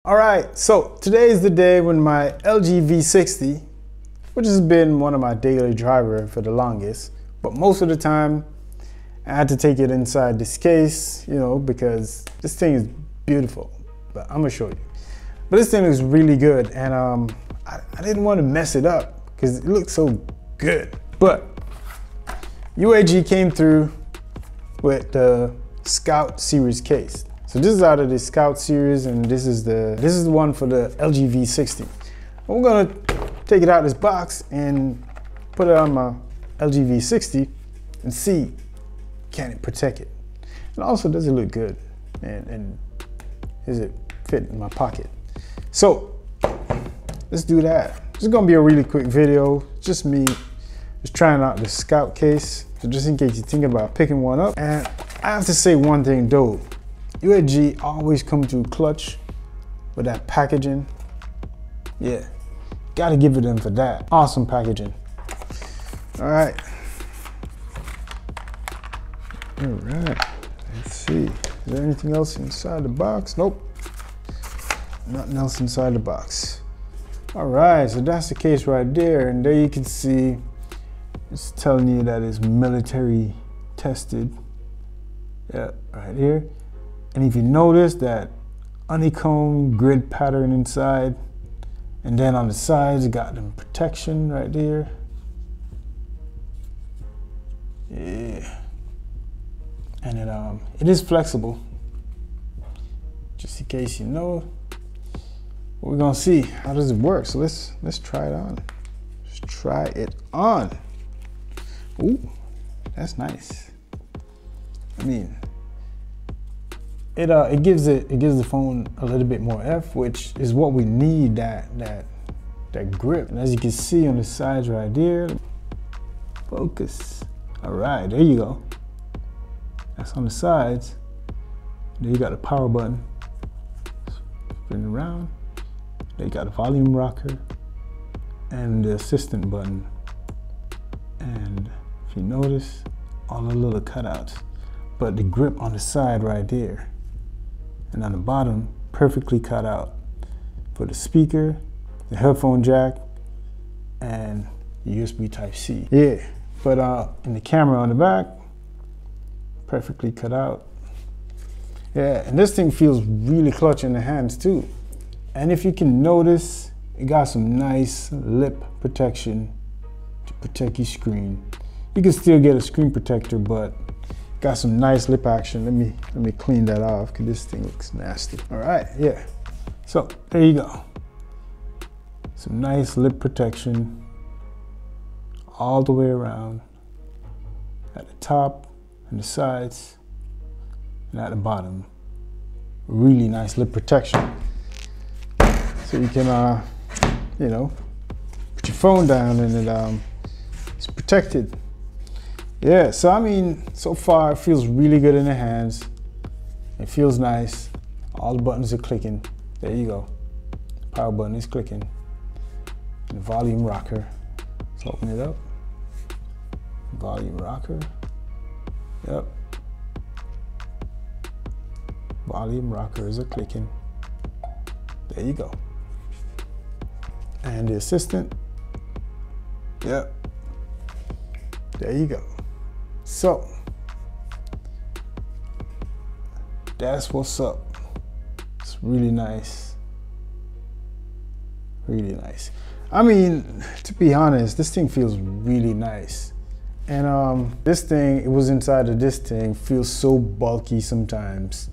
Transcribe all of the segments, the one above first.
All right, so today is the day when my LG V60, which has been one of my daily driver for the longest, but most of the time I had to take it inside this case, because this thing is beautiful, but I'm gonna show you. But this thing looks really good, and I didn't want to mess it up because it looks so good. But UAG came through with the Scout series case. So this is out of the Scout series, and this is the one for the LG V60. We're gonna take it out of this box and put it on my LG V60 and see, can it protect it? And also, does it look good? And does it fit in my pocket? So let's do that. This is gonna be a really quick video. Just me just trying out the Scout case. So just in case you're thinking about picking one up. And I have to say one thing though. UAG always come through clutch with that packaging. Yeah, gotta give it them for that. Awesome packaging. All right. Let's see. Is there anything else inside the box? Nope. Nothing else inside the box. All right, so that's the case right there. And there you can see, it's telling you that it's military tested. Yeah, right here. And if you notice that honeycomb grid pattern inside, and then on the sides, you got them protection right there. Yeah. And it is flexible. Just in case you know. We're gonna see how does it work. So let's try it on. Let's try it on. Ooh, that's nice. I mean, it gives the phone a little bit more F, which is what we need, that grip. And as you can see on the sides right there, focus. All right, there you go. That's on the sides. There you got the power button. Spin it around. There you got the volume rocker and the assistant button. And if you notice, all the little cutouts, but the grip on the side right there. And on the bottom, perfectly cut out for the speaker, the headphone jack, and the USB Type-C. Yeah, but in the camera on the back, perfectly cut out. Yeah, and this thing feels really clutch in the hands too. And if you can notice, it got some nice lip protection to protect your screen. You can still get a screen protector, but got some nice lip action. Let me clean that off because this thing looks nasty. All right, yeah. So there you go. Some nice lip protection all the way around at the top and the sides and at the bottom. Really nice lip protection. So you can, put your phone down and it's protected. Yeah, so I mean, so far it feels really good in the hands. It feels nice. All the buttons are clicking. There you go. Power button is clicking. And the volume rocker. Let's open it up. Volume rocker. Yep. Volume rockers are clicking. There you go. And the assistant. Yep. There you go. So that's what's up. It's really nice. Really nice. I mean, to be honest, this thing feels really nice. And this thing, it was inside of this thing, feels so bulky sometimes.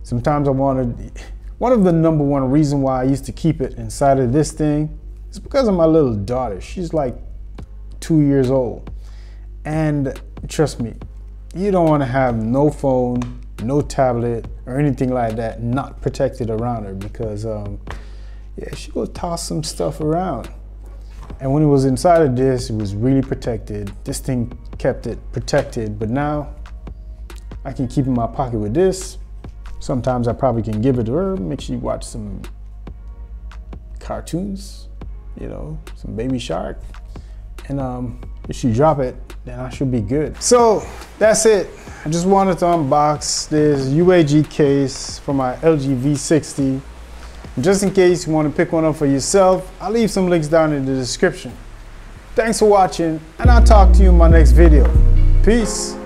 Sometimes I wanted, one of the #1 reason why I used to keep it inside of this thing is because of my little daughter. She's like 2 years old. And trust me, you don't want to have no phone, no tablet, or anything like that not protected around her because, yeah, she will toss some stuff around. And when it was inside of this, it was really protected. This thing kept it protected, but now I can keep it in my pocket with this. Sometimes I probably can give it to her, make she watch some cartoons, some Baby Shark. And if she drop it, then I should be good. So that's it. I just wanted to unbox this UAG case for my LG V60. Just in case you want to pick one up for yourself, I'll leave some links down in the description. Thanks for watching, and I'll talk to you in my next video. Peace.